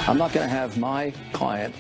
I'm not going to have my client,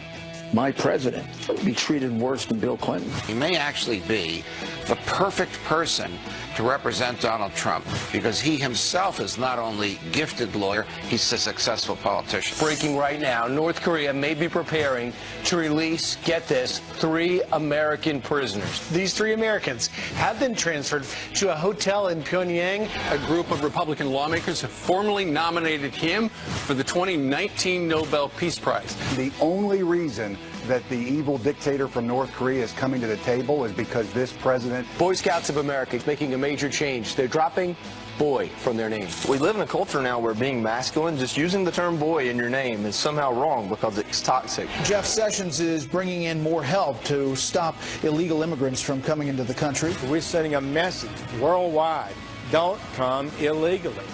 my president, be treated worse than Bill Clinton. He may actually be the perfect person to represent Donald Trump because he himself is not only a gifted lawyer, he's a successful politician. Breaking right now, North Korea may be preparing to release, get this, 3 American prisoners. These 3 Americans have been transferred to a hotel in Pyongyang. A group of Republican lawmakers have formally nominated him for the 2019 Nobel Peace Prize. The only reason that the evil dictator from North Korea is coming to the table is because this president... Boy Scouts of America is making a major change. They're dropping boy from their name. We live in a culture now where being masculine, just using the term boy in your name is somehow wrong because it's toxic. Jeff Sessions is bringing in more help to stop illegal immigrants from coming into the country. We're sending a message worldwide. Don't come illegally.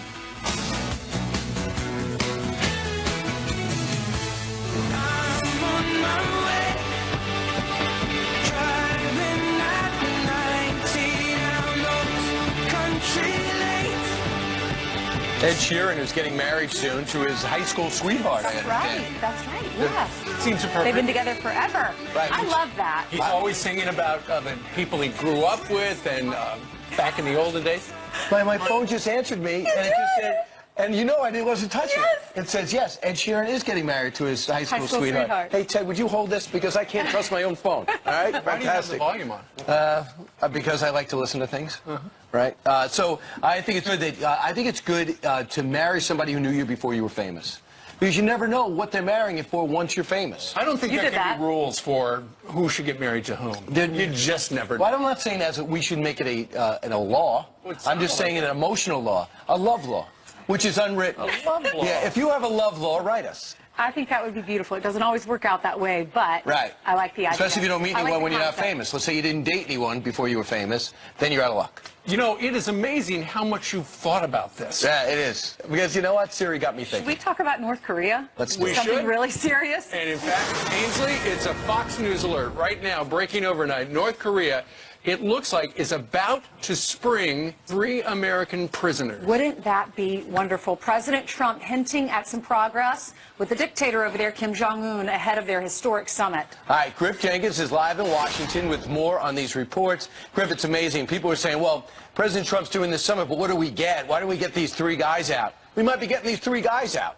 Ed Sheeran is getting married soon to his high school sweetheart. That's right. That's right. Yes. Seems appropriate. They've been together forever. Right. I love that. He's always singing about the people he grew up with and back in the olden days. My phone just answered me, and it just said, and you know I wasn't touching it. It says, yes, Ed Sheeran is getting married to his high school sweetheart. Hey, Ted, would you hold this? Because I can't trust my own phone. All right? Why do you have the volume on? Because I like to listen to things. Right? So I think it's good that to marry somebody who knew you before you were famous. Because you never know what they're marrying you for once you're famous. I don't think there can be rules for who should get married to whom. You just never know. Well, I'm not saying that we should make it a law. I'm just saying an emotional law, a love law, which is unwritten. A love law? Yeah, if you have a love law, write us. I think that would be beautiful. It doesn't always work out that way, but I like the idea. Especially if you don't meet anyone when you're not famous. Let's say you didn't date anyone before you were famous, then you're out of luck. You know, it is amazing how much you've thought about this. Yeah, it is. Because you know what? Siri got me thinking. Should we talk about North Korea? Let's do it. Something really serious? And in fact, Ainsley, it's a Fox News alert right now, breaking overnight. North Korea, it looks like, is about to spring 3 American prisoners. Wouldn't that be wonderful? President Trump hinting at some progress with the dictator over there, Kim Jong-un, ahead of their historic summit. All right, Griff Jenkins is live in Washington with more on these reports. Griff, it's amazing. People are saying, well, President Trump's doing this summit, but what do we get? Why don't we get these 3 guys out? We might be getting these 3 guys out.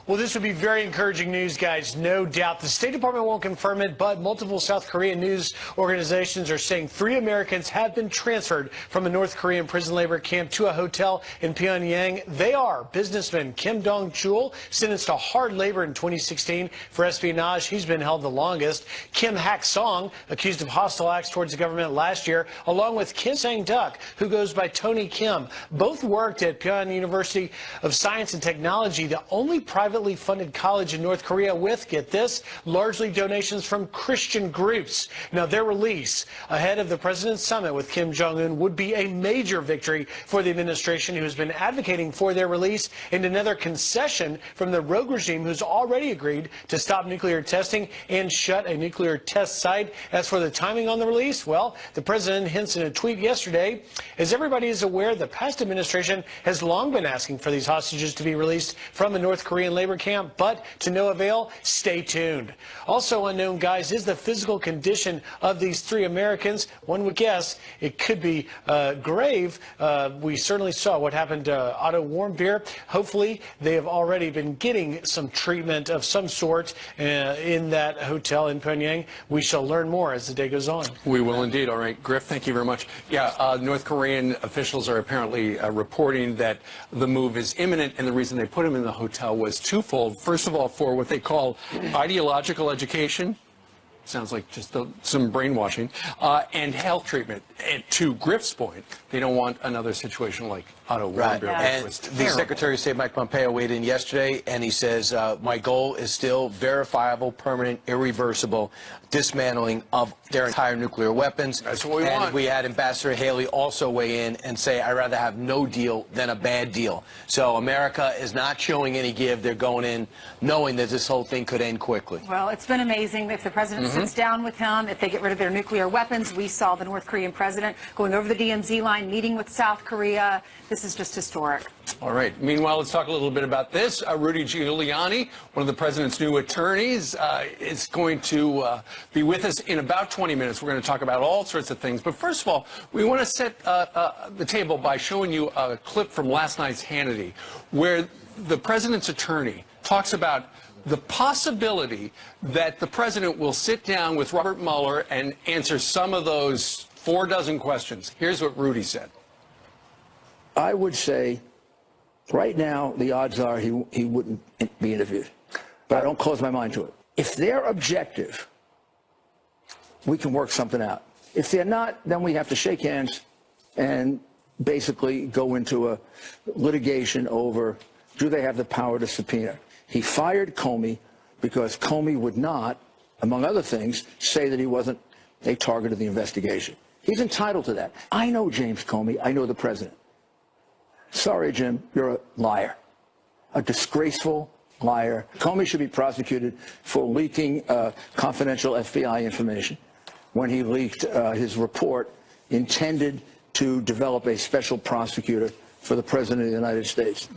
Well, this would be very encouraging news, guys, no doubt. The State Department won't confirm it, but multiple South Korean news organizations are saying 3 Americans have been transferred from a North Korean prison labor camp to a hotel in Pyongyang. They are businessman Kim Dong-chul, sentenced to hard labor in 2016 for espionage. He's been held the longest. Kim Hak-song, accused of hostile acts towards the government last year, along with Kim Sang-duk, who goes by Tony Kim. Both worked at Pyongyang University of Science and Technology, the only privately funded college in North Korea with, get this, largely donations from Christian groups. Now, their release ahead of the president's summit with Kim Jong-un would be a major victory for the administration, who has been advocating for their release, and another concession from the rogue regime, who's already agreed to stop nuclear testing and shut a nuclear test site. As for the timing on the release, well, the president hints in a tweet yesterday, as everybody is aware, the past administration has long been asking for these hostages to be released from a North Korean labor camp, but to no avail. Stay tuned. Also unknown, guys, is the physical condition of these 3 Americans. One would guess it could be grave. We certainly saw what happened to Otto Warmbier. Hopefully, they have already been getting some treatment of some sort in that hotel in Pyongyang. We shall learn more as the day goes on. We will indeed. All right, Griff, thank you very much. Yeah, North Korean officials are apparently reporting that the move is imminent, and the reason they put him in the hotel was twofold. First of all, for what they call ideological education. Sounds like just some brainwashing, and health treatment. And to Griff's point, they don't want another situation like Otto Warmbier. Right. And the Secretary of State, Mike Pompeo, weighed in yesterday, and he says, my goal is still verifiable, permanent, irreversible dismantling of their entire nuclear weapons. That's what we want. And we had Ambassador Haley also weigh in and say, I'd rather have no deal than a bad deal. So America is not showing any give. They're going in knowing that this whole thing could end quickly. Well, it's been amazing. If the president sits down with him, if they get rid of their nuclear weapons, we saw the North Korean president going over the DMZ line, meeting with South Korea. This This is just historic. All right. Meanwhile, let's talk a little bit about this. Rudy Giuliani, one of the president's new attorneys, is going to be with us in about 20 minutes. We're going to talk about all sorts of things. But first of all, we want to set the table by showing you a clip from last night's Hannity, where the president's attorney talks about the possibility that the president will sit down with Robert Mueller and answer some of those 4 dozen questions. Here's what Rudy said. I would say right now the odds are he wouldn't be interviewed. But I don't close my mind to it. If they're objective, we can work something out. If they're not, then we have to shake hands and basically go into a litigation over do they have the power to subpoena. He fired Comey because Comey would not, among other things, say that he wasn't a target of the investigation. He's entitled to that. I know James Comey. I know the president. Sorry, Jim, you're a liar, a disgraceful liar. Comey should be prosecuted for leaking confidential FBI information when he leaked his report intended to develop a special prosecutor for the President of the United States.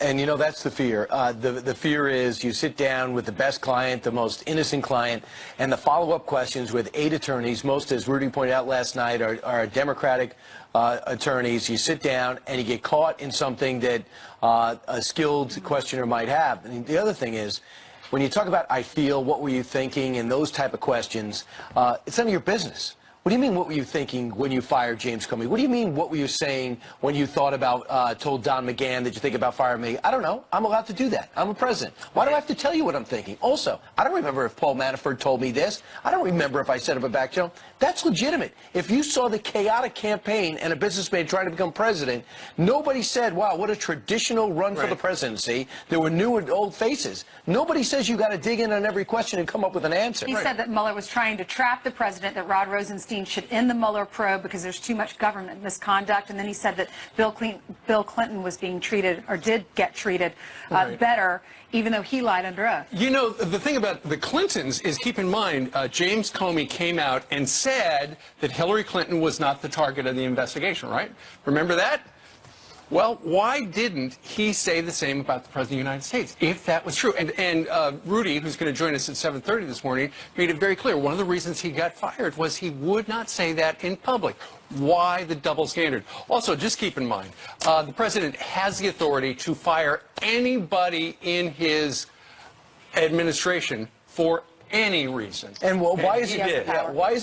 And you know, that's the fear. The fear is you sit down with the best client, the most innocent client, and the follow-up questions with 8 attorneys, most, as Rudy pointed out last night, are Democratic attorneys. You sit down and you get caught in something that a skilled questioner might have. And the other thing is, when you talk about I feel, what were you thinking, and those type of questions, it's none of your business. What do you mean, what were you thinking when you fired James Comey? What do you mean, what were you saying when you thought about, told Don McGahn that you think about firing me? I don't know. I'm allowed to do that. I'm a president. Why do I have to tell you what I'm thinking? Also, I don't remember if Paul Manafort told me this. I don't remember if I set up a back channel. That's legitimate. If you saw the chaotic campaign and a businessman trying to become president, nobody said, wow, what a traditional run for the presidency. There were new and old faces. Nobody says you got to dig in on every question and come up with an answer. He said that Mueller was trying to trap the president, that Rod Rosenstein should end the Mueller probe because there's too much government misconduct. And then he said that Bill Clinton was being treated, or did get treated, better, even though he lied under oath. You know, the thing about the Clintons is, keep in mind, James Comey came out and said that Hillary Clinton was not the target of the investigation, right? Remember that? Well, why didn't he say the same about the President of the United States, if that was true? And Rudy, who's going to join us at 7:30 this morning, made it very clear. One of the reasons he got fired was he would not say that in public. Why the double standard? Also, just keep in mind, the President has the authority to fire anybody in his administration for any reason. And well, why is it? Why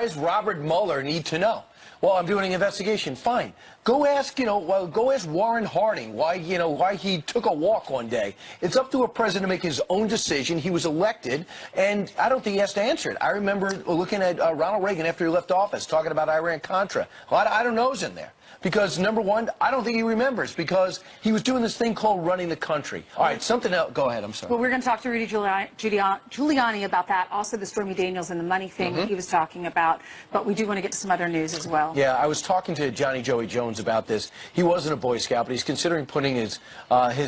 does Robert Mueller need to know? Well, I'm doing an investigation. Fine. Go ask, go ask Warren Harding why he took a walk one day. It's up to a president to make his own decision. He was elected, and I don't think he has to answer it. I remember looking at Ronald Reagan after he left office, talking about Iran-Contra. A lot of I don't knows in there. Because, number one, I don't think he remembers, because he was doing this thing called running the country. All right, something else. Go ahead, I'm sorry. Well, we're going to talk to Rudy Giuliani about that. Also, the Stormy Daniels and the money thing that he was talking about. But we do want to get to some other news as well. Yeah, I was talking to Johnny Joey Jones about this. He wasn't a Boy Scout, but he's considering putting his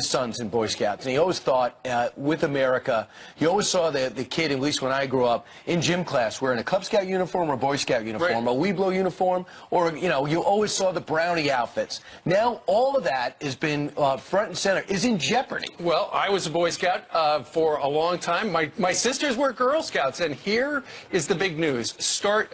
sons in Boy Scouts. And he always thought, with America, he always saw the kid, at least when I grew up, in gym class, wearing a Cub Scout uniform or a Boy Scout uniform, a Weeblo uniform, or, you always saw the Brownie outfits. Now, all of that has been front and center, is in jeopardy. Well, I was a Boy Scout for a long time. My sisters were Girl Scouts, and here is the big news.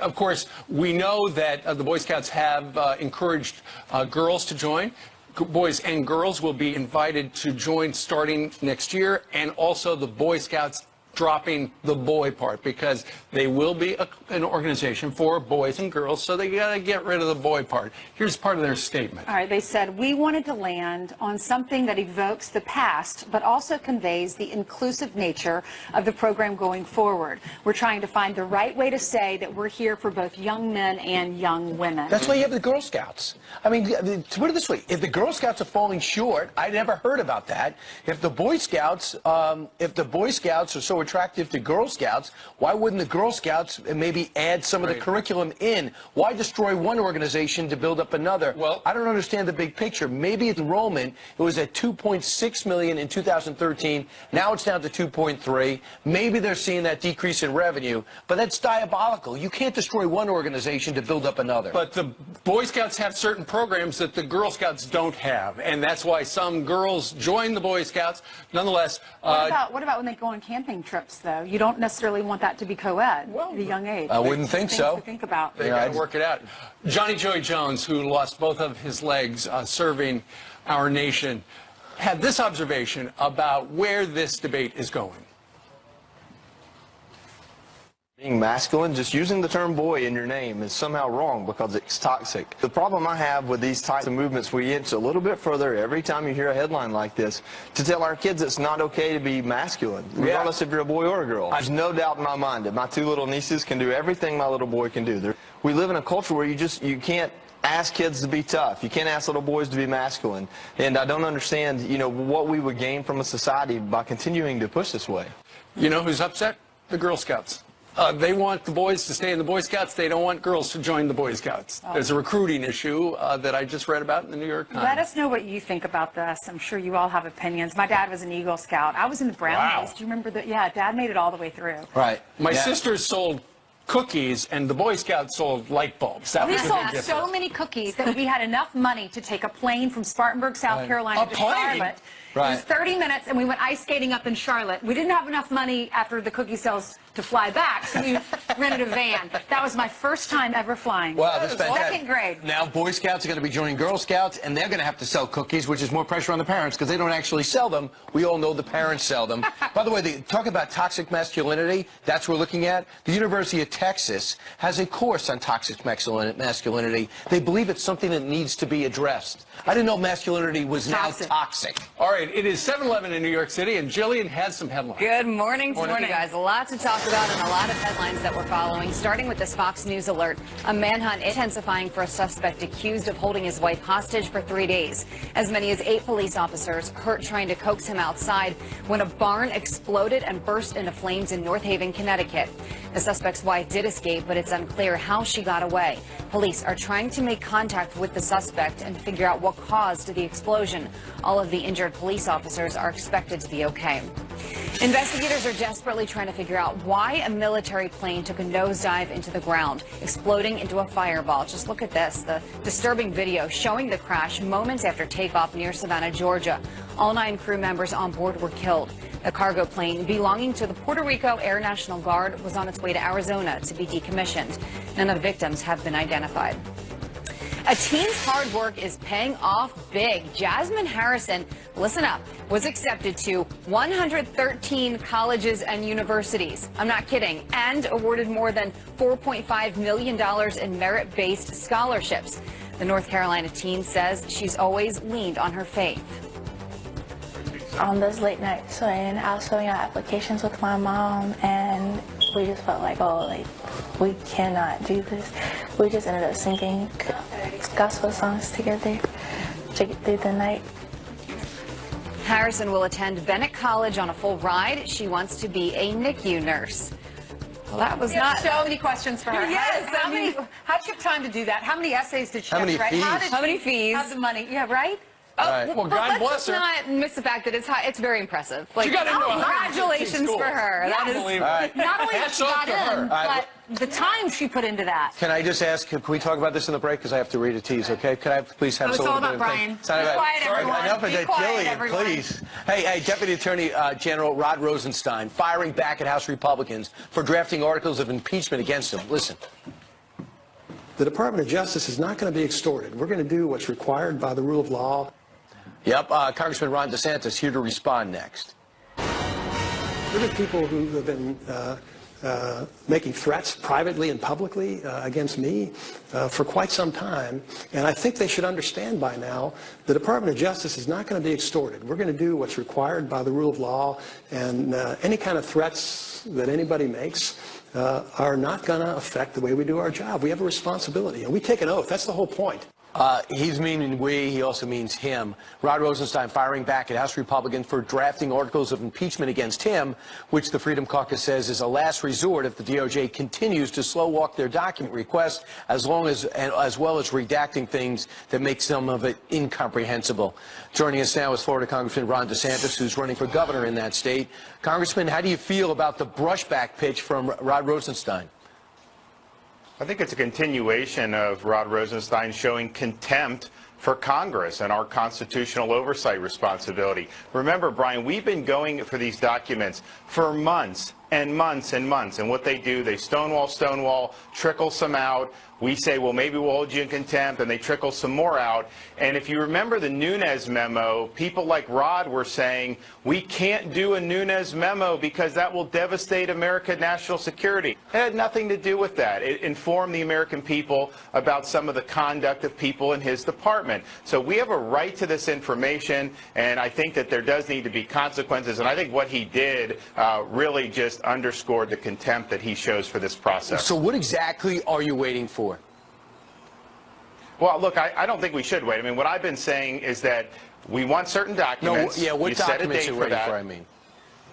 Of course, we know that the Boy Scouts have encouraged girls to join. Boys and girls will be invited to join starting next year, and also the Boy Scouts dropping the boy part, because they will be an organization for boys and girls, so they got to get rid of the boy part. Here's part of their statement. All right, they said, we wanted to land on something that evokes the past, but also conveys the inclusive nature of the program going forward. We're trying to find the right way to say that we're here for both young men and young women. That's why you have the Girl Scouts. I mean, to put it this way, if the Girl Scouts are falling short, I never heard about that. If the Boy Scouts, are so attractive to Girl Scouts, why wouldn't the Girl Scouts maybe add some of the curriculum in? Why destroy one organization to build up another? Well, I don't understand the big picture. Maybe enrollment, it was at 2.6 million in 2013. Now it's down to 2.3. Maybe they're seeing that decrease in revenue, but that's diabolical. You can't destroy one organization to build up another. But the Boy Scouts have certain programs that the Girl Scouts don't have, and that's why some girls join the Boy Scouts. Nonetheless, What about when they go on camping trips, though? You don't necessarily want that to be co-ed at a young age. I wouldn't think Things so. to think about. they got to work it out. Johnny Joey Jones, who lost both of his legs serving our nation, had this observation about where this debate is going. Being masculine, just using the term boy in your name is somehow wrong because it's toxic. The problem I have with these types of movements, we inch a little bit further every time you hear a headline like this to tell our kids it's not okay to be masculine, regardless if you're a boy or a girl. There's no doubt in my mind that my 2 little nieces can do everything my little boy can do. We live in a culture where you can't ask kids to be tough. You can't ask little boys to be masculine. And I don't understand, what we would gain from a society by continuing to push this way. You know who's upset? The Girl Scouts. They want the boys to stay in the Boy Scouts. They don't want girls to join the Boy Scouts. There's a recruiting issue that I just read about in the New York Times. Let us know what you think about this. I'm sure you all have opinions. My dad was an Eagle Scout. I was in the Brownies. Do you remember that? Yeah, Dad made it all the way through. Right. My sisters sold cookies, and the Boy Scouts sold light bulbs. That We was the sold big difference. so many cookies that we had enough money to take a plane from Spartanburg, South Carolina A to plane? Charlotte. It was 30 minutes, and we went ice skating up in Charlotte. We didn't have enough money after the cookie sales to fly back, so we rented a van. That was my first time ever flying. Wow, that's fantastic. Second grade. Now Boy Scouts are going to be joining Girl Scouts, and they're going to have to sell cookies, which is more pressure on the parents because they don't actually sell them. We all know the parents sell them. By the way, talk about toxic masculinity. That's what we're looking at. The University of Texas has a course on toxic masculinity. They believe it's something that needs to be addressed. I didn't know masculinity was now toxic. All right, it is 7:11 in New York City, and Jillian has some headlines. Good morning to you guys. A lot to talk about and a lot of headlines that we're following, starting with this Fox News alert. A manhunt intensifying for a suspect accused of holding his wife hostage for 3 days. As many as 8 police officers hurt trying to coax him outside when a barn exploded and burst into flames in North Haven, Connecticut. The suspect's wife did escape, but it's unclear how she got away. Police are trying to make contact with the suspect and figure out what caused the explosion. All of the injured police officers are expected to be okay. Investigators are desperately trying to figure out why a military plane took a nosedive into the ground, exploding into a fireball. Just look at this, the disturbing video showing the crash moments after takeoff near Savannah, Georgia. All 9 crew members on board were killed. The cargo plane belonging to the Puerto Rico Air National Guard was on its way to Arizona to be decommissioned. None of the victims have been identified. A teen's hard work is paying off big. Jasmine Harrison, listen up, was accepted to 113 colleges and universities. I'm not kidding. And awarded more than $4.5 million in merit-based scholarships. The North Carolina teen says she's always leaned on her faith. On those late nights when I was filling out applications with my mom, and we just felt like, we cannot do this. We just ended up singing gospel songs together to get through the night. Harrison will attend Bennett College on a full ride. She wants to be a NICU nurse. Well, that was not so many questions for her. Yes, How'd she have time to do that? How many essays did she How have many to write? fees? How many fees? Have the money? Yeah, right? Right. Well, God But bless let's her. not miss the fact that it's very impressive. Like, She got into 115 congratulations schools. for her. That is Unbelievable. Not only that Hats she off got to her. in, right. but the time she put into that. Can I just ask, can we talk about this in the break? Because I have to read a tease, okay? Could I please have Oh, it's someone all do about the thing? Brian. It's not Be about- quiet, Sorry, everyone. enough of Be that, quiet, Jillian, everyone. please. Hey, Deputy Attorney General Rod Rosenstein firing back at House Republicans for drafting articles of impeachment against him. Listen. The Department of Justice is not going to be extorted. We're going to do what's required by the rule of law. Yep, Congressman Ron DeSantis here to respond next. There are people who have been making threats privately and publicly against me for quite some time, and I think they should understand by now the Department of Justice is not going to be extorted. We're going to do what's required by the rule of law, and any kind of threats that anybody makes are not going to affect the way we do our job. We have a responsibility, and we take an oath. That's the whole point. He's meaning we. He also means him. Rod Rosenstein firing back at House Republicans for drafting articles of impeachment against him, which the Freedom Caucus says is a last resort if the DOJ continues to slow walk their document request, as well as redacting things that make some of it incomprehensible. Joining us now is Florida Congressman Ron DeSantis, who's running for governor in that state. Congressman, how do you feel about the brushback pitch from Rod Rosenstein? I think it's a continuation of Rod Rosenstein showing contempt for Congress and our constitutional oversight responsibility. Remember, Brian, we've been going for these documents for months and months and months. And what they do, they stonewall, trickle some out. We say, well, maybe we'll hold you in contempt, and they trickle some more out. And if you remember the Nunes memo, people like Rod were saying, we can't do a Nunes memo because that will devastate American national security. It had nothing to do with that. It informed the American people about some of the conduct of people in his department. So we have a right to this information, and I think that there does need to be consequences. And I think what he did really just underscored the contempt that he shows for this process. So what exactly are you waiting for? Well, look, I don't think we should wait. I mean, what I've been saying is that we want certain documents. No, yeah, what you set a documents date are you for waiting that. for, I mean?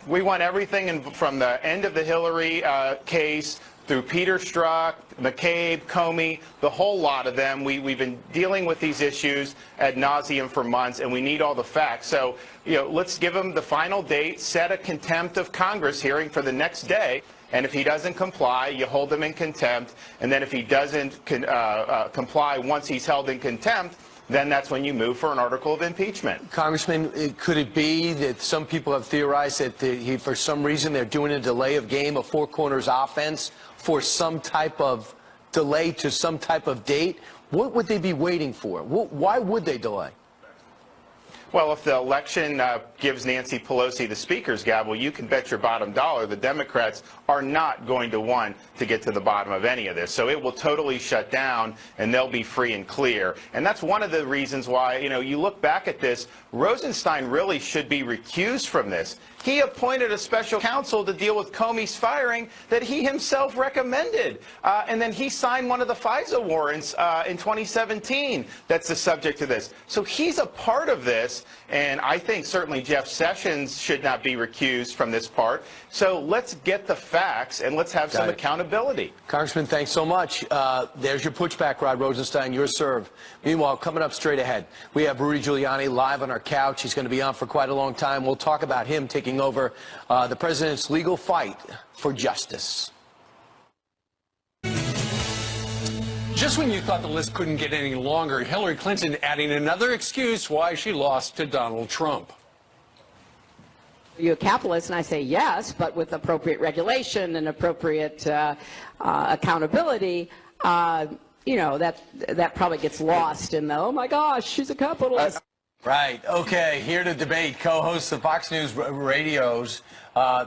We want everything from the end of the Hillary case through Peter Strzok, McCabe, Comey, the whole lot of them. We've been dealing with these issues ad nauseum for months, and we need all the facts. So, let's give him the final date, set a contempt of Congress hearing for the next day. And if he doesn't comply, you hold him in contempt. And then if he doesn't comply once he's held in contempt, then that's when you move for an article of impeachment. Congressman, could it be that some people have theorized that for some reason they're doing a delay of game, a four corners offense for some type of delay to some type of date? What would they be waiting for? Why would they delay? Well, if the election gives Nancy Pelosi the speaker's gavel, you can bet your bottom dollar the Democrats are not going to want to get to the bottom of any of this. So it will totally shut down, and they'll be free and clear. And that's one of the reasons why, you look back at this, Rosenstein really should be recused from this. He appointed a special counsel to deal with Comey's firing that he himself recommended. And then he signed one of the FISA warrants in 2017 that's the subject of this. So he's a part of this, and I think certainly Jeff Sessions should not be recused from this part. So let's get the facts, and let's have some accountability. Congressman, thanks so much. There's your pushback, Rod Rosenstein, your serve. Meanwhile, coming up straight ahead, we have Rudy Giuliani live on our couch. He's going to be on for quite a long time. We'll talk about him taking over the president's legal fight for justice. Just when you thought the list couldn't get any longer, Hillary Clinton adding another excuse why she lost to Donald Trump. Are you a capitalist? And I say yes, but with appropriate regulation and appropriate accountability. That probably gets lost in the, oh my gosh, she's a capitalist. Right. Okay. Here to debate, co-hosts of Fox News Radio's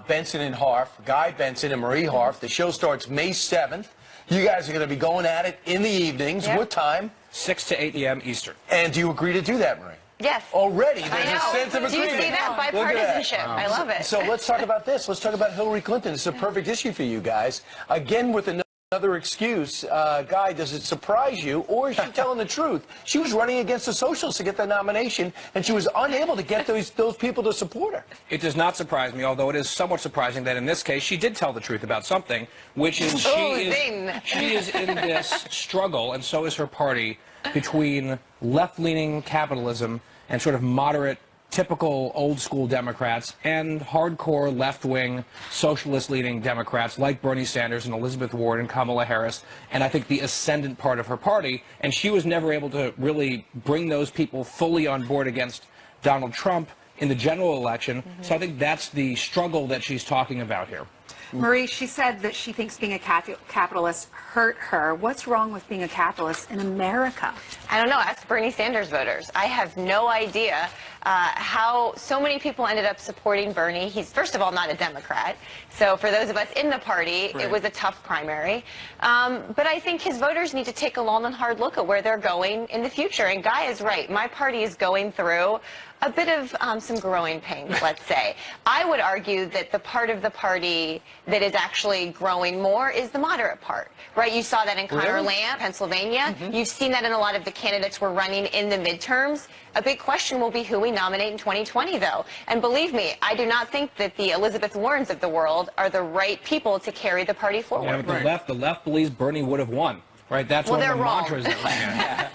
Benson and Harf, Guy Benson and Marie Harf. The show starts May 7th. You guys are going to be going at it in the evenings. Yep. What time? 6 to 8 p.m. Eastern. And do you agree to do that, Marie? Yes. Already, there's a sense of agreement. Do you see that? Bipartisanship. I love it. So let's talk about this. Let's talk about Hillary Clinton. It's a perfect issue for you guys. Again, with another excuse. Guy, does it surprise you, or is she telling the truth? She was running against the socialists to get the nomination, and she was unable to get those people to support her. It does not surprise me, although it is somewhat surprising that in this case she did tell the truth about something, which is she is in this struggle, and so is her party, between left-leaning capitalism and sort of moderate, typical old-school Democrats and hardcore left-wing socialist-leaning Democrats like Bernie Sanders and Elizabeth Warren and Kamala Harris, and I think the ascendant part of her party, and she was never able to really bring those people fully on board against Donald Trump in the general election. So I think that's the struggle that she's talking about here. Marie, she said that she thinks being a capitalist hurt her. What's wrong with being a capitalist in America? I don't know. Ask Bernie Sanders voters. I have no idea how so many people ended up supporting Bernie. He's, first of all, not a Democrat. So for those of us in the party, it was a tough primary. But I think his voters need to take a long and hard look at where they're going in the future. And Guy is right. My party is going through a bit of some growing pains, let's say. I would argue that the part of the party that is actually growing more is the moderate part, right? You saw that in Connor Lamb, Pennsylvania. You've seen that in a lot of the candidates we're running in the midterms. A big question will be who we nominate in 2020, though. And believe me, I do not think that the Elizabeth Warrens of the world are the right people to carry the party forward. Yeah, but the left believes Bernie would have won, right? That's one of the mantras that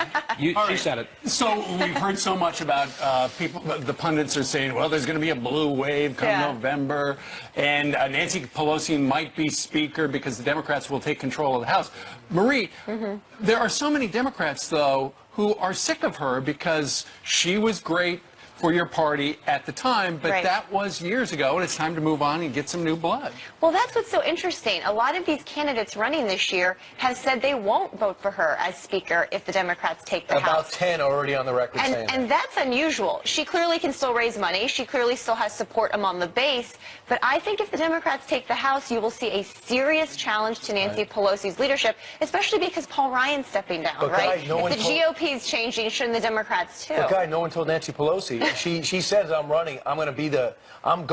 she said it. So we've heard so much about people, the pundits are saying, well, there's going to be a blue wave come November, and Nancy Pelosi might be Speaker because the Democrats will take control of the House. Marie, there are so many Democrats, though, who are sick of her because she was great for your party at the time, but that was years ago, and it's time to move on and get some new blood. Well, that's what's so interesting. A lot of these candidates running this year have said they won't vote for her as Speaker if the Democrats take the House. About 10 already on the record saying that. And that's unusual. She clearly can still raise money. She clearly still has support among the base. But I think if the Democrats take the House, you will see a serious challenge to Nancy Pelosi's leadership, especially because Paul Ryan's stepping down, right? If the GOP is changing, shouldn't the Democrats too? But Guy, no one told Nancy Pelosi. She says, I'm running, I'm going to be I'm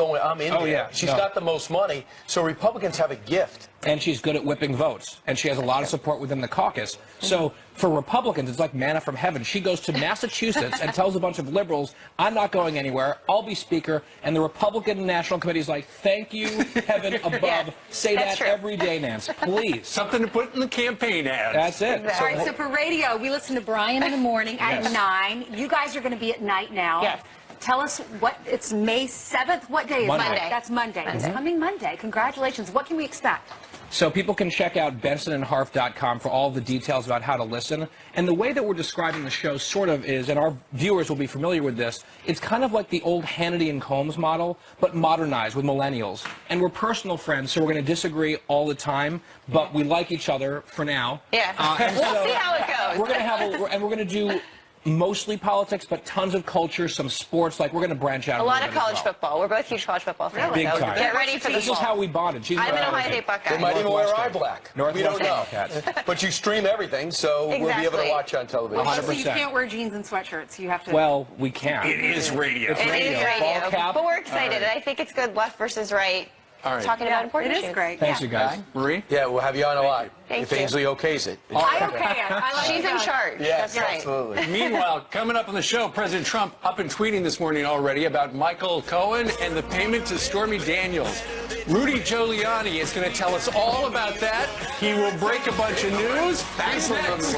in there. She's got the most money, so Republicans have a gift. And she's good at whipping votes, and she has a lot of support within the caucus. So for Republicans, it's like manna from heaven. She goes to Massachusetts and tells a bunch of liberals, I'm not going anywhere, I'll be Speaker, and the Republican National Committee is like, thank you, heaven above. Say that every day, Nancy, please. Something to put in the campaign ads. That's it. All right, so for radio, we listen to Brian in the morning at 9. You guys are going to be at night now. Yes. Tell us it's May 7th. What day is Monday. Monday? That's Monday. It's coming Monday. Congratulations. What can we expect? So people can check out bensonandharf.com for all the details about how to listen. And the way that we're describing the show sort of is, and our viewers will be familiar with this, it's kind of like the old Hannity and Combs model, but modernized with millennials. And we're personal friends, so we're going to disagree all the time, but we like each other for now. Yeah. We'll see how it goes. We're going to do mostly politics, but tons of culture, some sports. Like, we're going to branch out a lot of college football. We're both huge college football fans. Big so time. Get ready for this is how we bonded. I'm an Ohio State Buckeye. They might even wear eye black. We don't know. But you stream everything, so we'll be able to watch on television. 100%. So you can't wear jeans and sweatshirts. You have to. Well, we can. It is radio. It's It is radio. But we're excited. I think it's good left versus right. Talking about important issues. It is great. Thanks, you guys. Marie? Yeah, we'll have you on a lot. Thank if you. Ainsley okays it. I okay it. I like She's in charge. Yes, That's right. absolutely. Meanwhile, coming up on the show, President Trump up and tweeting this morning already about Michael Cohen and the payment to Stormy Daniels. Rudy Giuliani is going to tell us all about that. He will break a bunch of news. That's next.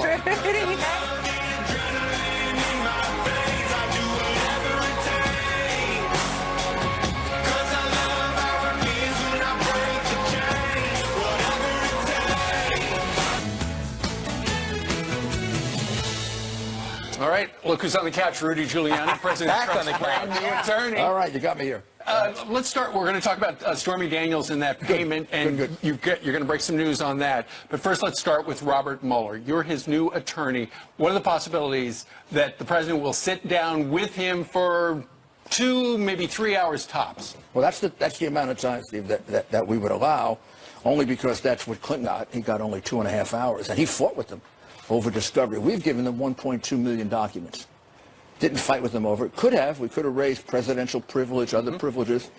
All right, look who's on the couch, Rudy Giuliani, President Trump's brand new attorney. All right, you got me here. Let's start. We're going to talk about Stormy Daniels and that payment, and you're going to break some news on that. But first, let's start with Robert Mueller. You're his new attorney. What are the possibilities that the president will sit down with him for 2, maybe 3 hours tops? Well, that's the amount of time, Steve, that we would allow, only because that's what Clinton got. He got only 2.5 hours, and he fought with them over discovery. We've given them 1.2 million documents. Didn't fight with them over it. Could have. We could have raised presidential privilege, other privileges.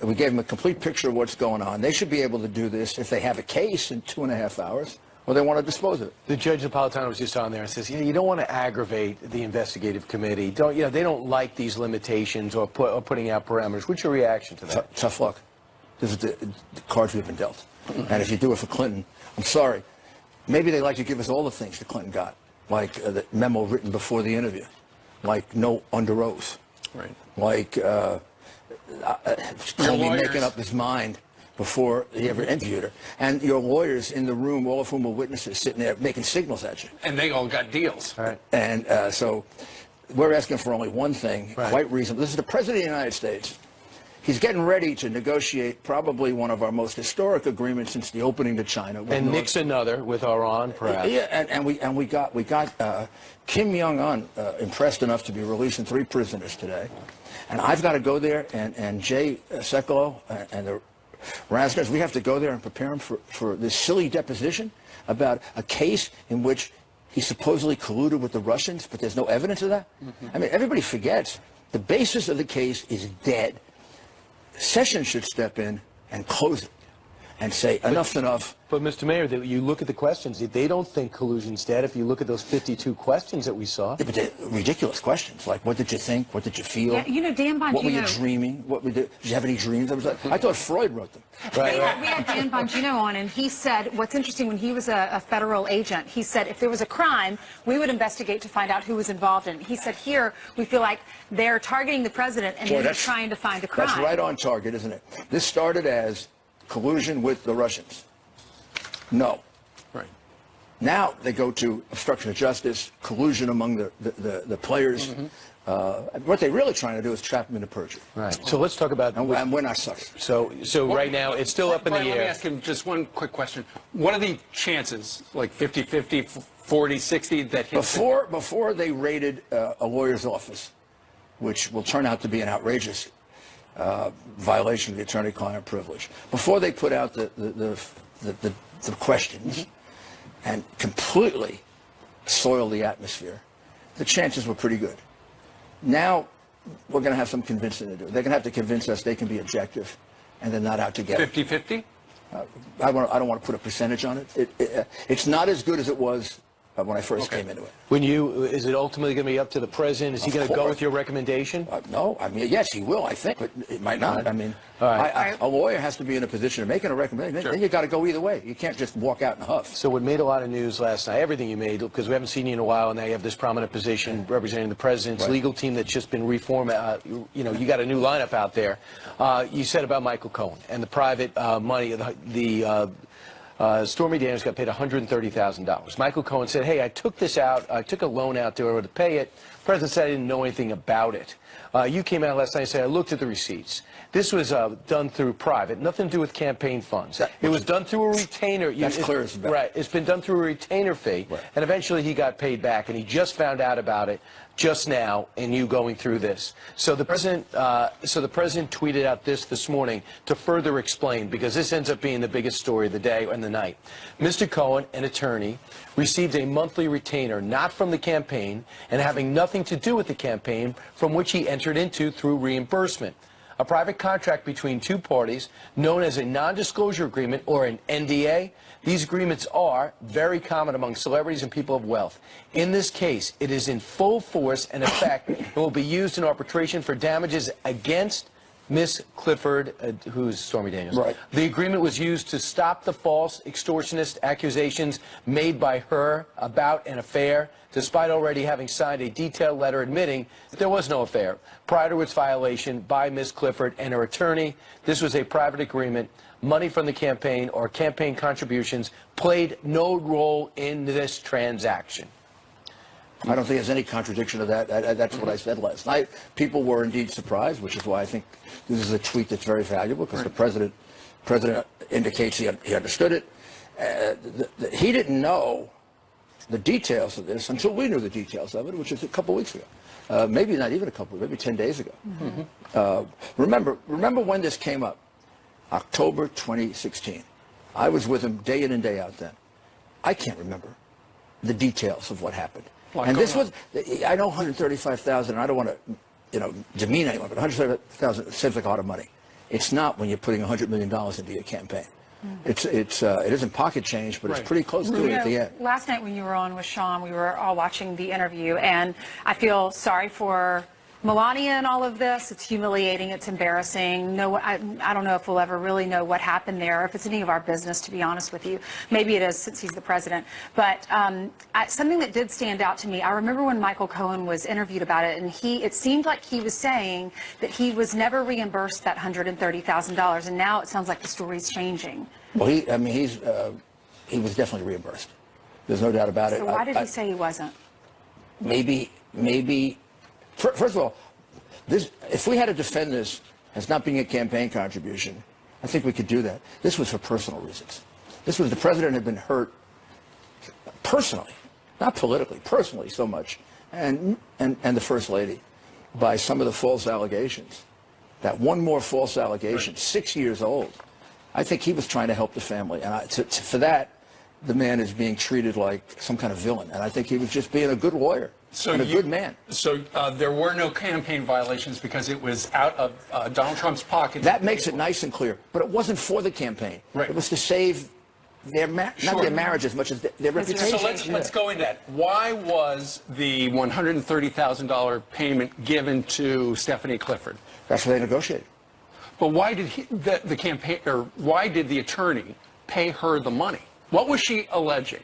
We gave them a complete picture of what's going on. They should be able to do this if they have a case in 2.5 hours, or they want to dispose of it. The judge Napolitano was just on there and says, you don't want to aggravate the investigative committee. They don't like these limitations or putting out parameters. What's your reaction to that? Tough luck. This is the cards we've been dealt. And if you do it for Clinton, I'm sorry. Maybe they like to give us all the things that Clinton got, like the memo written before the interview, like no under oath, right? Like totally making up his mind before he ever interviewed her. And your lawyers in the room, all of whom were witnesses, sitting there making signals at you. And they all got deals. Right. And so we're asking for only one thing, quite reasonable. This is the President of the United States. He's getting ready to negotiate probably one of our most historic agreements since the opening to China. And Nick's another with Iran, perhaps. Yeah, and we got Kim Jong-un impressed enough to be releasing 3 prisoners today. And I've got to go there, and Jay Sekulow and the Razgars, we have to go there and prepare him for this silly deposition about a case in which he supposedly colluded with the Russians, but there's no evidence of that. I mean, everybody forgets the basis of the case is dead. Sessions should step in and close it. and say enough's enough. But Mr. Mayor, you look at the questions. They don't think collusion's dead. If you look at those 52 questions that we saw. Yeah, but they're ridiculous questions. Like, what did you think? What did you feel? Yeah, you know, Dan Bongino. What were you dreaming? Did you have any dreams? I thought Freud wrote them. We had Dan Bongino on, and he said, what's interesting, when he was a federal agent, he said if there was a crime, we would investigate to find out who was involved in it. He said here, we feel like they're targeting the president and then they're trying to find a crime. That's right on target, isn't it? This started as collusion with the Russians. No. Right. Now they go to obstruction of justice, collusion among the players. What they're really trying to do is trap them into perjury. Right. So let's talk about. And we're not sorry. So right now it's still up in the air. Let me ask him just one quick question. What are the chances, like 50-50, 40-60, that before they raided a lawyer's office, which will turn out to be an outrageous violation of the attorney-client privilege, before they put out the questions and completely soil the atmosphere, the chances were pretty good. Now we're going to have some convincing to do. They're going to have to convince us they can be objective and they're not out to get 50-50? I don't want to put a percentage on it. It's not as good as it was when I first came into it. Is it ultimately going to be up to the president? Is he going to go with your recommendation? No, I mean, yes, he will, I think, but it might not. I mean, a lawyer has to be in a position of making a recommendation. Then you got to go either way. You can't just walk out and huff. So what made a lot of news last night, everything you made, because we haven't seen you in a while, and now you have this prominent position representing the president's legal team that's just been reformed. You got a new lineup out there. You said about Michael Cohen and the private money, Stormy Daniels got paid $130,000. Michael Cohen said, hey, I took this out, I took a loan out to pay it. The president said I didn't know anything about it. You came out last night and said, I looked at the receipts. This was done through private, nothing to do with campaign funds. It was done through a retainer. That's clear as bell. Right, it's been done through a retainer fee, and eventually he got paid back, and he just found out about it just now, and you going through this. So the president tweeted out this morning to further explain, because this ends up being the biggest story of the day and the night. Mr. Cohen, an attorney, received a monthly retainer not from the campaign and having nothing to do with the campaign, from which he entered into through reimbursement. A private contract between two parties known as a non-disclosure agreement, or an NDA. These agreements are very common among celebrities and people of wealth. In this case, it is in full force and effect and will be used in arbitration for damages against Miss Clifford, who's Stormy Daniels. Right. The agreement was used to stop the false extortionist accusations made by her about an affair, despite already having signed a detailed letter admitting that there was no affair prior to its violation by Miss Clifford and her attorney. This was a private agreement. Money from the campaign or campaign contributions played no role in this transaction. I don't think there's any contradiction to that. That's what I said last night. People were indeed surprised, which is why I think this is a tweet that's very valuable, because the president indicates he understood it. He didn't know the details of this until we knew the details of it, which is a couple weeks ago. Maybe not even a couple, maybe 10 days ago. Remember when this came up? October 2016. I was with him day in and day out then. I can't remember the details of what happened. And this was, I know 135,000, and I don't want to, demean anyone, but 135,000 seems like a lot of money. It's not when you're putting $100 million into your campaign. It isn't pocket change, but it's pretty close to it at the end. Last night when you were on with Sean, we were all watching the interview, and I feel sorry for Melania and all of this. It's humiliating. It's embarrassing. No, I don't know if we'll ever really know what happened there, if it's any of our business, to be honest with you. Maybe it is, since he's the president. But something that did stand out to me, I remember when Michael Cohen was interviewed about it, and it seemed like he was saying that he was never reimbursed that $130,000, and now it sounds like the story's changing. Well, he was definitely reimbursed. There's no doubt about it. So why did he say he wasn't? Maybe. First of all, if we had to defend this as not being a campaign contribution, I think we could do that. This was for personal reasons. This was the president had been hurt personally, not politically, personally so much, and the First Lady, by some of the false allegations. That one more false allegation, 6 years old. I think he was trying to help the family, and for that, the man is being treated like some kind of villain. And I think he was just being a good lawyer and a good man. So there were no campaign violations because it was out of Donald Trump's pocket. That makes it nice and clear. But it wasn't for the campaign. Right. It was to save their not their marriage as much as their reputation. So let's go into that. Why was the $130,000 payment given to Stephanie Clifford? That's what they negotiated. But why did the campaign, or why did the attorney pay her the money? What was she alleging?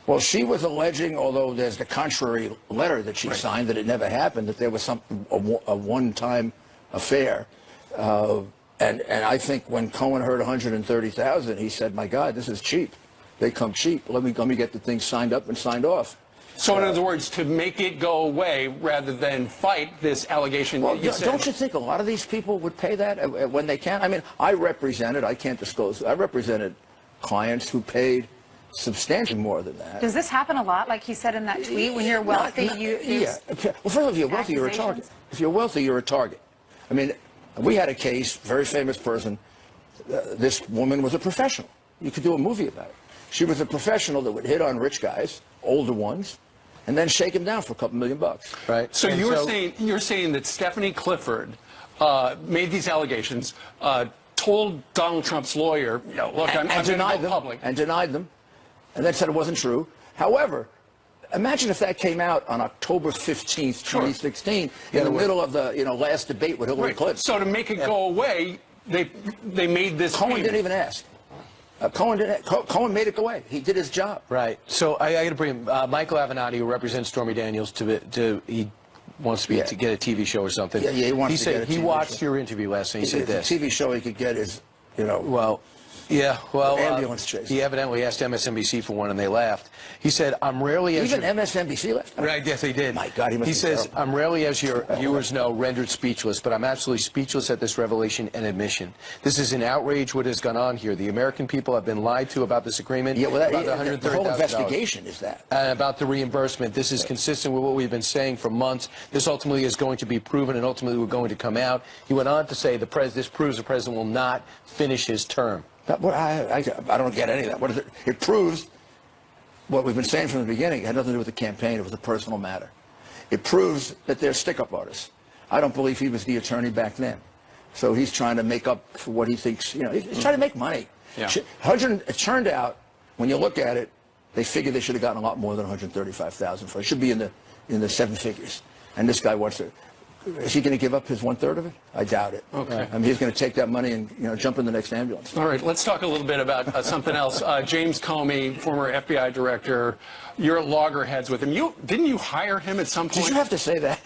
Well, she was alleging, although there's the contrary letter that she signed, that it never happened, that there was a one-time affair. And I think when Cohen heard $130,000, he said, "My God, this is cheap. They come cheap. Let me get the thing signed up and signed off." So in other words, to make it go away rather than fight this allegation. Well, don't you think a lot of these people would pay that when they can? I mean, I can't disclose, I represented clients who paid substantially more than that. Does this happen a lot, like he said in that tweet? When you're wealthy, yeah. Well, first of all, if you're wealthy, you're a target. If you're wealthy, you're a target. I mean, we had a case, very famous person. This woman was a professional. You could do a movie about it. She was a professional that would hit on rich guys, older ones, and then shake them down for a couple $1 million. Right. So you're saying that Stephanie Clifford made these allegations, told Donald Trump's lawyer, look, I'm going to go public. And denied them, and then said it wasn't true. However, imagine if that came out on October 15th, 2016, in the middle of the last debate with Hillary Clinton. So to make it go away, they made this Cohen payment. didn't even ask. Cohen made it go away. He did his job. Right. So I got to bring Michael Avenatti, who represents Stormy Daniels, he wants to get a TV show or something. Yeah, he wants to get a TV he watched show. your interview last night. He said this. The TV show he could get is, Well, yeah, well, ambulance chase. He evidently asked MSNBC for one, and they laughed. He said, "I'm rarely as even MSNBC left." Right? Yes, they did. My God, he says, terrible. "I'm rarely, as your viewers know, rendered speechless, but I'm absolutely speechless at this revelation and admission. This is an outrage. What has gone on here? The American people have been lied to about this agreement. Yeah, well, about the whole investigation is that. And about the reimbursement. This is consistent with what we've been saying for months. This ultimately is going to be proven, and ultimately we're going to come out." He went on to say, "This proves the president will not finish his term." I don't get any of that. What is it? It proves what we've been saying from the beginning. It had nothing to do with the campaign. It was a personal matter. It proves that they're stick-up artists. I don't believe he was the attorney back then. So he's trying to make up for what he thinks, he's trying to make money. Yeah. It turned out, when you look at it, they figured they should have gotten a lot more than $135,000 for it. It should be in the seven figures. And this guy wants to. Is he going to give up his 1/3 of it? I doubt it. Okay. I mean, he's going to take that money and jump in the next ambulance. All right, let's talk a little bit about something else. James Comey, former FBI director, you're at loggerheads with him. Didn't you hire him at some point? Did you have to say that?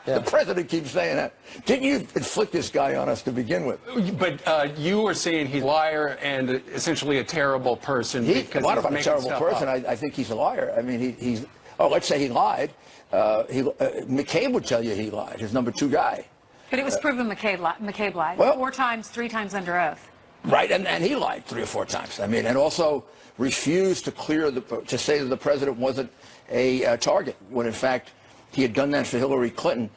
The president keeps saying that. Didn't you inflict this guy on us to begin with? But you were saying he's a liar and essentially a terrible person. About a terrible person. I think he's a liar. I mean, let's say he lied. McCabe would tell you he lied, his number 2 guy. But it was proven McCabe lied. Well, 4 times, 3 times under oath. Right, and he lied 3 or 4 times. I mean, and also refused to say that the president wasn't a target, when in fact he had done that for Hillary Clinton,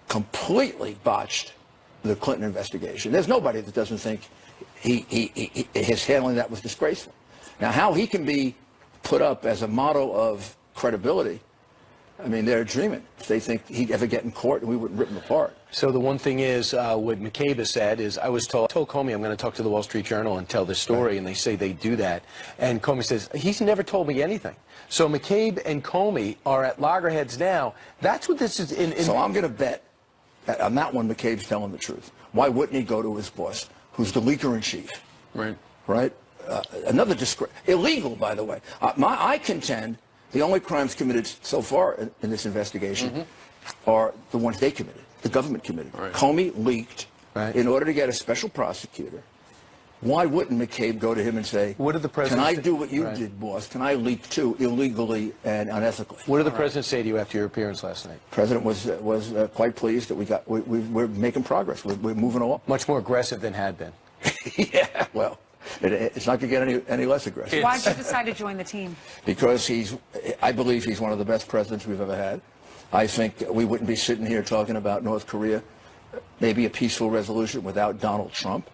completely botched the Clinton investigation. There's nobody that doesn't think his handling that was disgraceful. Now, how he can be put up as a model of credibility, I mean, they're dreaming if they think he'd ever get in court and we wouldn't rip him apart. So the one thing is, what McCabe has said is, I told Comey I'm going to talk to the Wall Street Journal and tell this story, and they say they do that. And Comey says, he's never told me anything. So McCabe and Comey are at loggerheads now. That's what this is. So I'm going to bet that on that one, McCabe's telling the truth. Why wouldn't he go to his boss, who's the leaker-in-chief? Right. Right? Another disgrace. Illegal, by the way. I contend the only crimes committed so far in this investigation are the ones they committed, the government committed. Right. Comey leaked in order to get a special prosecutor. Why wouldn't McCabe go to him and say, what did the president can I do what you did, boss? Can I leak too, illegally and unethically? What did the president say to you after your appearance last night? The president was quite pleased that we're making progress. We're moving along. Much more aggressive than had been. Yeah, well. It's not going to get any less aggressive. Why did you decide to join the team? Because I believe he's one of the best presidents we've ever had. I think we wouldn't be sitting here talking about North Korea, maybe a peaceful resolution without Donald Trump.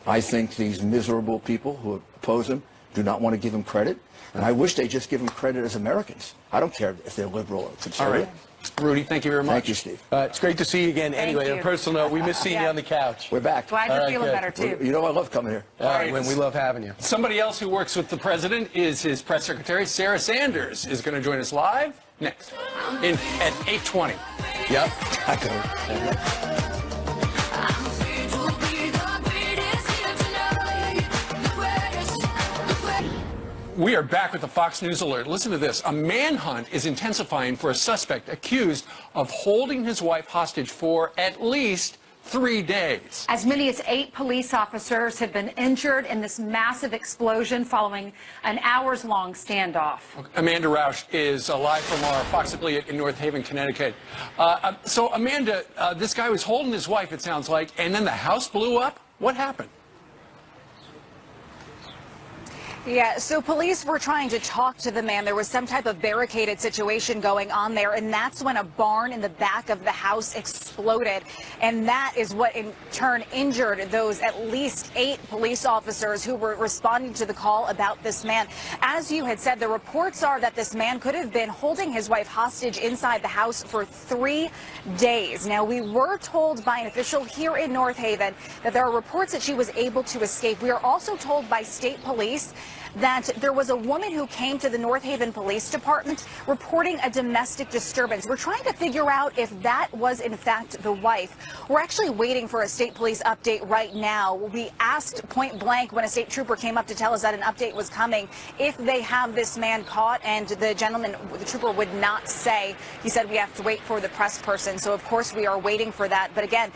I think these miserable people who oppose him do not want to give him credit. And I wish they just give him credit as Americans. I don't care if they're liberal or conservative. All right. Rudy, thank you very much. Thank you, Steve. It's great to see you again. Anyway, on you. a personal note, we miss seeing you on the couch. We're back. Glad you're All right, feeling good. better, too. You know I love coming here. All right, we love having you. Somebody else who works with the president is his press secretary, Sarah Sanders, is going to join us live next at 8:20. Yep. We are back with the Fox News Alert. Listen to this. A manhunt is intensifying for a suspect accused of holding his wife hostage for at least 3 days. As many as 8 police officers have been injured in this massive explosion following an hours-long standoff. Amanda Rausch is live from our Fox affiliate in North Haven, Connecticut. So, Amanda, this guy was holding his wife, it sounds like, and then the house blew up? What happened? Yeah, so police were trying to talk to the man. There was some type of barricaded situation going on there, and that's when a barn in the back of the house exploded. And that is what in turn injured those at least 8 police officers who were responding to the call about this man. As you had said, the reports are that this man could have been holding his wife hostage inside the house for 3 days. Now, we were told by an official here in North Haven that there are reports that she was able to escape. We are also told by state police that there was a woman who came to the North Haven Police Department reporting a domestic disturbance. We're trying to figure out if that was in fact the wife. We're actually waiting for a state police update right now. We asked point blank when a state trooper came up to tell us that an update was coming if they have this man caught, and the trooper would not say. He said we have to wait for the press person. So of course we are waiting for that. But again,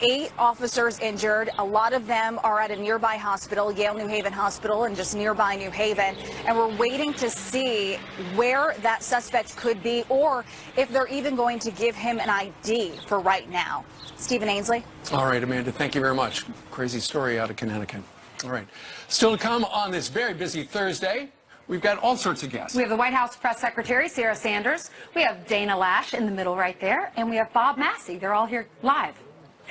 8 officers injured. A lot of them are at a nearby hospital, Yale New Haven Hospital, and just nearby New Haven. And we're waiting to see where that suspect could be, or if they're even going to give him an ID for right now. Stephen Ainsley. All right, Amanda, thank you very much. Crazy story out of Connecticut. All right. Still to come on this very busy Thursday, we've got all sorts of guests. We have the White House Press Secretary, Sarah Sanders. We have Dana Lash in the middle right there. And we have Bob Massey. They're all here live.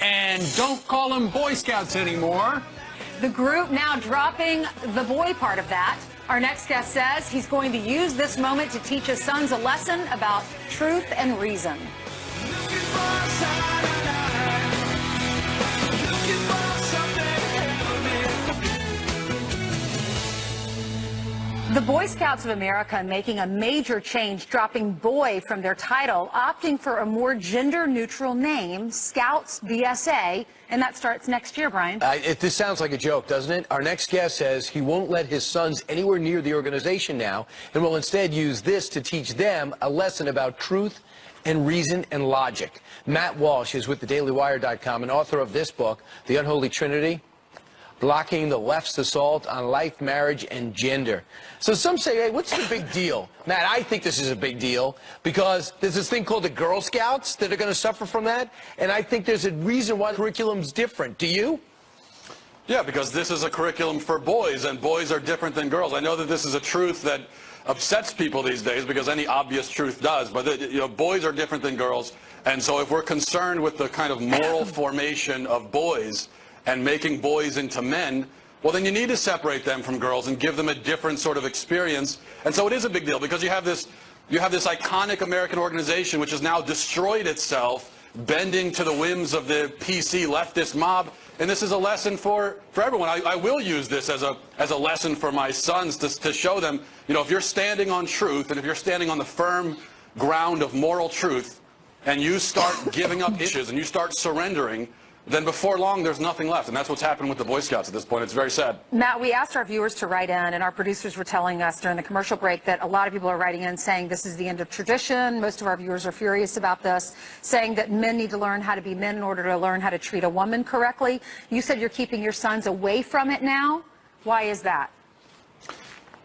And don't call them Boy Scouts anymore. The group now dropping the boy part of that. Our next guest says he's going to use this moment to teach his sons a lesson about truth and reason. The Boy Scouts of America making a major change, dropping boy from their title, opting for a more gender-neutral name, Scouts BSA, and that starts next year, Brian. This sounds like a joke, doesn't it? Our next guest says he won't let his sons anywhere near the organization now, and will instead use this to teach them a lesson about truth and reason and logic. Matt Walsh is with thedailywire.com and author of this book, The Unholy Trinity: Blocking the Left's Assault on Life, Marriage, and Gender. So some say, hey, what's the big deal? Matt, I think this is a big deal because there's this thing called the Girl Scouts that are going to suffer from that, and I think there's a reason why the curriculum's different. Do you? Yeah, because this is a curriculum for boys, and boys are different than girls. I know that this is a truth that upsets people these days because any obvious truth does, but boys are different than girls, and so if we're concerned with the kind of moral formation of boys and making boys into men, well, then you need to separate them from girls and give them a different sort of experience. And so it is a big deal because you have this iconic American organization which has now destroyed itself, bending to the whims of the PC leftist mob. And this is a lesson for everyone. I will use this as a lesson for my sons to show them, if you're standing on truth and if you're standing on the firm ground of moral truth and you start giving up issues and you start surrendering, then before long, there's nothing left. And that's what's happened with the Boy Scouts at this point. It's very sad. Matt, we asked our viewers to write in, and our producers were telling us during the commercial break that a lot of people are writing in saying this is the end of tradition. Most of our viewers are furious about this, saying that men need to learn how to be men in order to learn how to treat a woman correctly. You said you're keeping your sons away from it now. Why is that?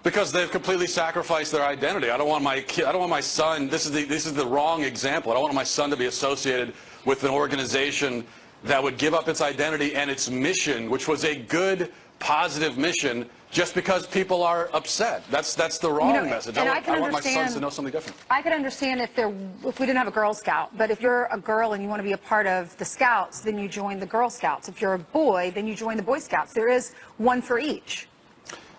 Because they've completely sacrificed their identity. I don't want my son, this is the wrong example. I don't want my son to be associated with an organization that would give up its identity and its mission, which was a good, positive mission, just because people are upset. That's the wrong message. I want my sons to know something different. I could understand if we didn't have a Girl Scout, but if you're a girl and you want to be a part of the Scouts, then you join the Girl Scouts. If you're a boy, then you join the Boy Scouts. There is one for each.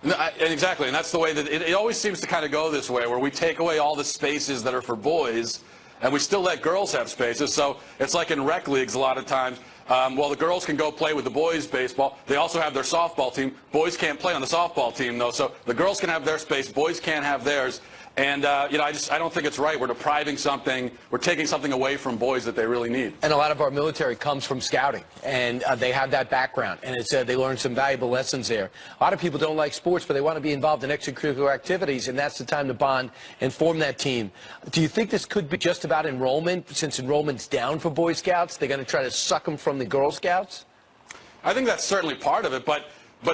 No, and exactly, and that's the way that it always seems to kind of go this way, where we take away all the spaces that are for boys, and we still let girls have spaces. So it's like in rec leagues a lot of times. Well, the girls can go play with the boys' baseball. They also have their softball team. Boys can't play on the softball team, though. So the girls can have their space. Boys can't have theirs. And, you know, I don't think it's right. We're depriving something. We're taking something away from boys that they really need. And a lot of our military comes from scouting, and they have that background, and it's they learn some valuable lessons there. A lot of people don't like sports, but they want to be involved in extracurricular activities, and that's the time to bond and form that team. Do you think this could be just about enrollment, since enrollment's down for Boy Scouts? They're going to try to suck them from the Girl Scouts? I think that's certainly part of it, but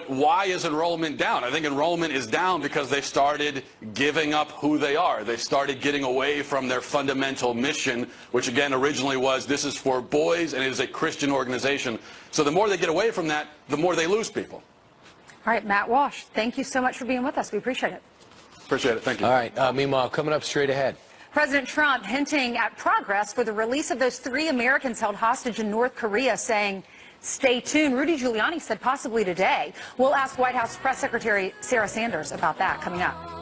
why is enrollment down? I think enrollment is down because they started giving up who they are. They started getting away from their fundamental mission, which again originally was this is for boys and it is a Christian organization. So the more they get away from that, the more they lose people. All right, Matt Walsh, thank you so much for being with us. We appreciate it. Appreciate it. Thank you. All right. Meanwhile, coming up straight ahead. President Trump hinting at progress for the release of those 3 Americans held hostage in North Korea, saying, stay tuned. Rudy Giuliani said possibly today. We'll ask White House Press Secretary Sarah Sanders about that coming up.